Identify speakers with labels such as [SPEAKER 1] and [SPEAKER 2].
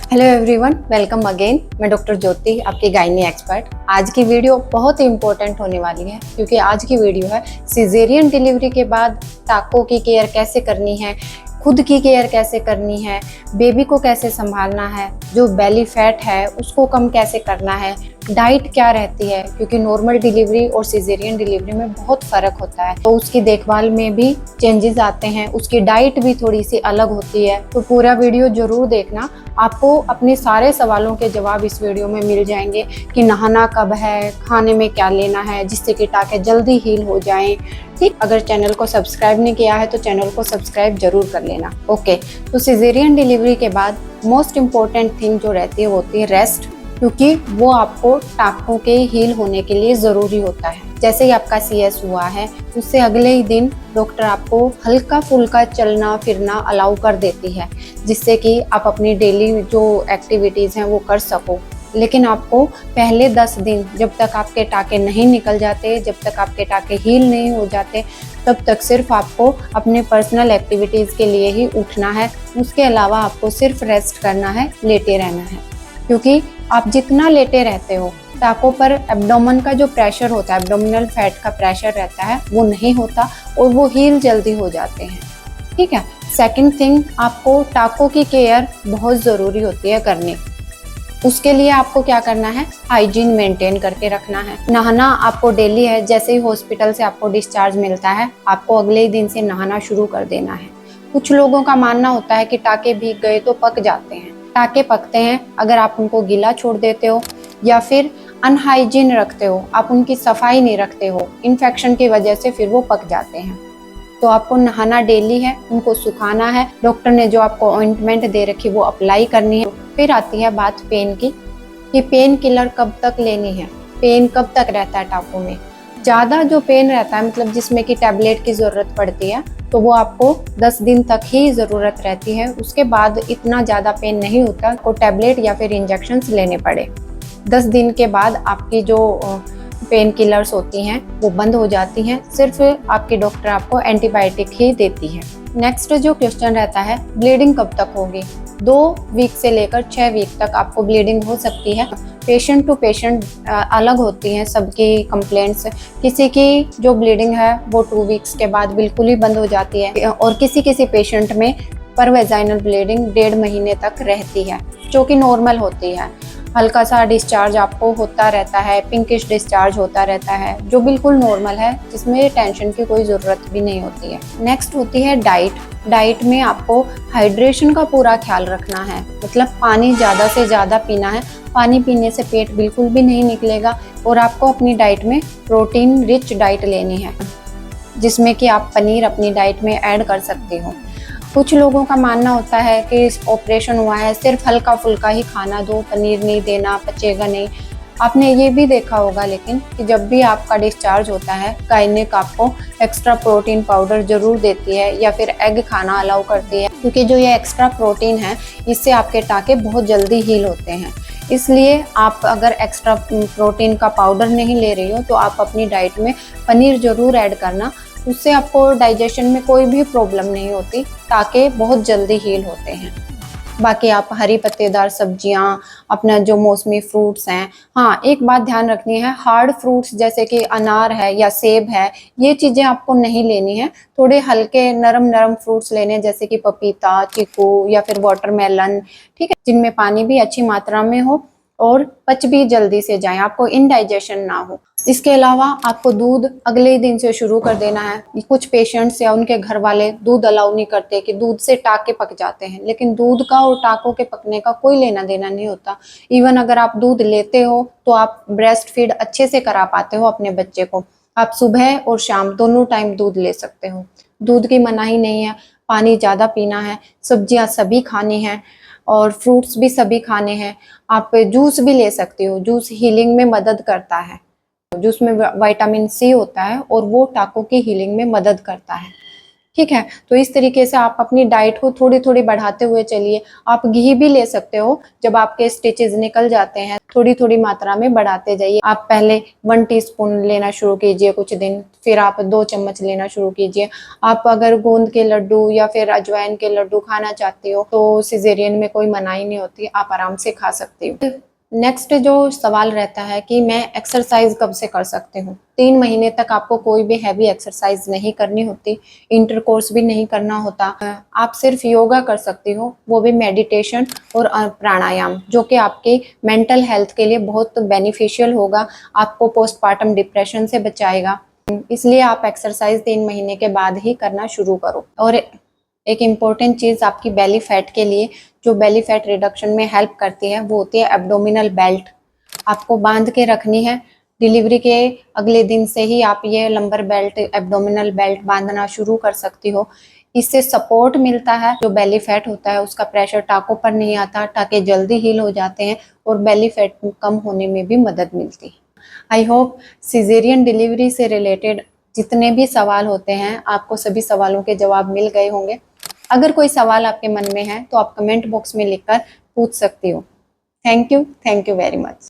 [SPEAKER 1] Hello everyone, welcome again. मैं doctor ज्योति, आपकी gynae expert. आज की वीडियो बहुत ही इंपॉर्टेंट होने वाली है क्योंकि आज की वीडियो है सिजेरियन डिलीवरी के बाद टाको की केयर कैसे करनी है, खुद की केयर कैसे करनी है, बेबी को कैसे संभालना है, जो बेली फैट है उसको कम कैसे करना है, डाइट क्या रहती है क्योंकि नॉर्मल डिलीवरी और सिजेरियन डिलीवरी में बहुत फ़र्क होता है, तो उसकी देखभाल में भी चेंजेस आते हैं, उसकी डाइट भी थोड़ी सी अलग होती है। तो पूरा वीडियो ज़रूर देखना, आपको अपने सारे सवालों के जवाब इस वीडियो में मिल जाएंगे कि नहाना कब है, खाने में क्या लेना है जिससे कि टाके जल्दी हील हो जाएं। ठीक, अगर चैनल को सब्सक्राइब नहीं किया है तो चैनल को सब्सक्राइब जरूर कर लेना। ओके, तो सिजेरियन डिलीवरी के बाद मोस्ट इम्पॉर्टेंट थिंग जो रहती है वो होती है रेस्ट, क्योंकि वो आपको टाकों के हील होने के लिए ज़रूरी होता है। जैसे ही आपका CS हुआ है उससे अगले ही दिन डॉक्टर आपको हल्का फुल्का चलना फिरना अलाउ कर देती है, जिससे कि आप अपनी डेली जो एक्टिविटीज़ हैं वो कर सको। लेकिन आपको पहले 10 दिन जब तक आपके टाके नहीं निकल जाते, जब तक आपके टाके हील नहीं हो जाते, तब तक सिर्फ आपको अपने पर्सनल एक्टिविटीज़ के लिए ही उठना है। उसके अलावा आपको सिर्फ रेस्ट करना है, लेटे रहना है, क्योंकि आप जितना लेटे रहते हो टाकों पर एब्डोमेन का जो प्रेशर होता है, एब्डोमिनल फैट का प्रेशर रहता है, वो नहीं होता और वो हील जल्दी हो जाते हैं। ठीक है। सेकंड थिंग, आपको टाकों की केयर बहुत ज़रूरी होती है करनी। उसके लिए आपको क्या करना है, हाइजीन मेंटेन करके रखना है। नहाना आपको डेली है, जैसे ही हॉस्पिटल से आपको डिस्चार्ज मिलता है आपको अगले ही दिन से नहाना शुरू कर देना है। कुछ लोगों का मानना होता है कि टाके भीग गए तो पक जाते हैं। टाके पकते हैं अगर आप उनको गीला छोड़ देते हो या फिर अनहाइजीन रखते हो, आप उनकी सफाई नहीं रखते हो, इन्फेक्शन की वजह से फिर वो पक जाते हैं। तो आपको नहाना डेली है, उनको सुखाना है, डॉक्टर ने जो आपको ऑइंटमेंट दे रखी वो अप्लाई करनी है। फिर आती है बात पेन की, कि पेन किलर कब तक लेनी है, पेन कब तक रहता है टाकों में। ज़्यादा जो पेन रहता है, मतलब जिसमें कि टैबलेट की ज़रूरत पड़ती है, तो वो आपको 10 दिन तक ही ज़रूरत रहती है। उसके बाद इतना ज़्यादा पेन नहीं होता को टैबलेट या फिर इंजेक्शंस लेने पड़े। 10 दिन के बाद आपकी जो पेन किलर्स होती हैं वो बंद हो जाती हैं, सिर्फ आपकी डॉक्टर आपको एंटीबायोटिक ही देती है। नेक्स्ट जो क्वेश्चन रहता है, ब्लीडिंग कब तक होगी। 2 वीक से लेकर 6 वीक तक आपको ब्लीडिंग हो सकती है। पेशेंट टू पेशेंट अलग होती हैं सबकी कंप्लेंट्स। किसी की जो ब्लीडिंग है वो 2 वीक्स के बाद बिल्कुल ही बंद हो जाती है और किसी किसी पेशेंट में पर वेजाइनल ब्लीडिंग 1.5 महीने तक रहती है, जो कि नॉर्मल होती है। हल्का सा डिस्चार्ज आपको होता रहता है, पिंकिश डिस्चार्ज होता रहता है, जो बिल्कुल नॉर्मल है, जिसमें टेंशन की कोई ज़रूरत भी नहीं होती है। नेक्स्ट होती है डाइट। डाइट में आपको हाइड्रेशन का पूरा ख्याल रखना है, मतलब पानी ज़्यादा से ज़्यादा पीना है। पानी पीने से पेट बिल्कुल भी नहीं निकलेगा और आपको अपनी डाइट में प्रोटीन रिच डाइट लेनी है, जिसमें कि आप पनीर अपनी डाइट में ऐड कर सकते हो। कुछ लोगों का मानना होता है कि ऑपरेशन हुआ है, सिर्फ हल्का फुल्का ही खाना दो, पनीर नहीं देना, पचेगा नहीं। आपने ये भी देखा होगा लेकिन कि जब भी आपका डिस्चार्ज होता है गायनिक आपको एक्स्ट्रा प्रोटीन पाउडर ज़रूर देती है या फिर एग खाना अलाउ करती है, क्योंकि जो ये एक्स्ट्रा प्रोटीन है इससे आपके टाके बहुत जल्दी हील होते हैं। इसलिए आप अगर एक्स्ट्रा प्रोटीन का पाउडर नहीं ले रही हो तो आप अपनी डाइट में पनीर ज़रूर ऐड करना, उससे आपको डाइजेशन में कोई भी प्रॉब्लम नहीं होती, टाके बहुत जल्दी हील होते हैं। बाकी आप हरी पत्तेदार सब्जियां, अपना जो मौसमी फ्रूट्स हैं, हाँ एक बात ध्यान रखनी है, हार्ड फ्रूट्स जैसे कि अनार है या सेब है, ये चीज़ें आपको नहीं लेनी है। थोड़े हल्के नरम नरम फ्रूट्स लेने, जैसे कि पपीता, चीकू या फिर वाटरमेलन, ठीक है, जिनमें पानी भी अच्छी मात्रा में हो और पच भी जल्दी से जाए, आपको इनडाइजेशन ना हो। इसके अलावा आपको दूध अगले ही दिन से शुरू कर देना है। कुछ पेशेंट्स या उनके घर वाले दूध अलाउ नहीं करते कि दूध से टाके पक जाते हैं, लेकिन दूध का और टाकों के पकने का कोई लेना देना नहीं होता। इवन अगर आप दूध लेते हो तो आप ब्रेस्ट फीड अच्छे से करा पाते हो अपने बच्चे को। आप सुबह और शाम दोनों टाइम दूध ले सकते हो, दूध की मनाही नहीं है। पानी ज़्यादा पीना है, सब्जियां सभी खानी हैं और फ्रूट्स भी सभी खाने हैं। आप जूस भी ले सकते हो, जूस हीलिंग में मदद करता है, जूस में विटामिन C होता है और वो टाकों की हीलिंग में मदद करता है। ठीक है। तो इस तरीके से आप अपनी डाइट को थोड़ी थोड़ी बढ़ाते हुए चलिए। आप घी भी ले सकते हो, जब आपके स्टिचेस निकल जाते हैं थोड़ी थोड़ी मात्रा में बढ़ाते जाइए। आप पहले 1 टीस्पून लेना शुरू कीजिए कुछ दिन, फिर आप 2 चम्मच लेना शुरू कीजिए। आप अगर गोंद के लड्डू या फिर अजवाइन के लड्डू खाना चाहती हो तो सिजेरियन में कोई मनाही नहीं होती, आप आराम से खा सकती हो। नेक्स्ट जो सवाल रहता है कि मैं एक्सरसाइज कब से कर सकती हूँ। 3 महीने तक आपको कोई भी हैवी एक्सरसाइज नहीं करनी होती, इंटरकोर्स भी नहीं करना होता। आप सिर्फ योगा कर सकती हो, वो भी मेडिटेशन और प्राणायाम, जो कि आपके मेंटल हेल्थ के लिए बहुत बेनिफिशियल होगा, आपको पोस्टपार्टम डिप्रेशन से बचाएगा। इसलिए आप एक्सरसाइज 3 महीने के बाद ही करना शुरू करो। और एक इम्पोर्टेंट चीज़ आपकी बेली फैट के लिए, जो बेली फैट रिडक्शन में हेल्प करती है, वो होती है एब्डोमिनल बेल्ट। आपको बांध के रखनी है। डिलीवरी के अगले दिन से ही आप ये लंबर बेल्ट, एब्डोमिनल बेल्ट बांधना शुरू कर सकती हो। इससे सपोर्ट मिलता है, जो बेली फैट होता है उसका प्रेशर टाकों पर नहीं आता, टाके जल्दी हील हो जाते हैं और बेली फैट कम होने में भी मदद मिलती है। आई होप सिजेरियन डिलीवरी से रिलेटेड जितने भी सवाल होते हैं, आपको सभी सवालों के जवाब मिल गए होंगे। अगर कोई सवाल आपके मन में है तो आप कमेंट बॉक्स में लिखकर पूछ सकती हो। Thank you very much.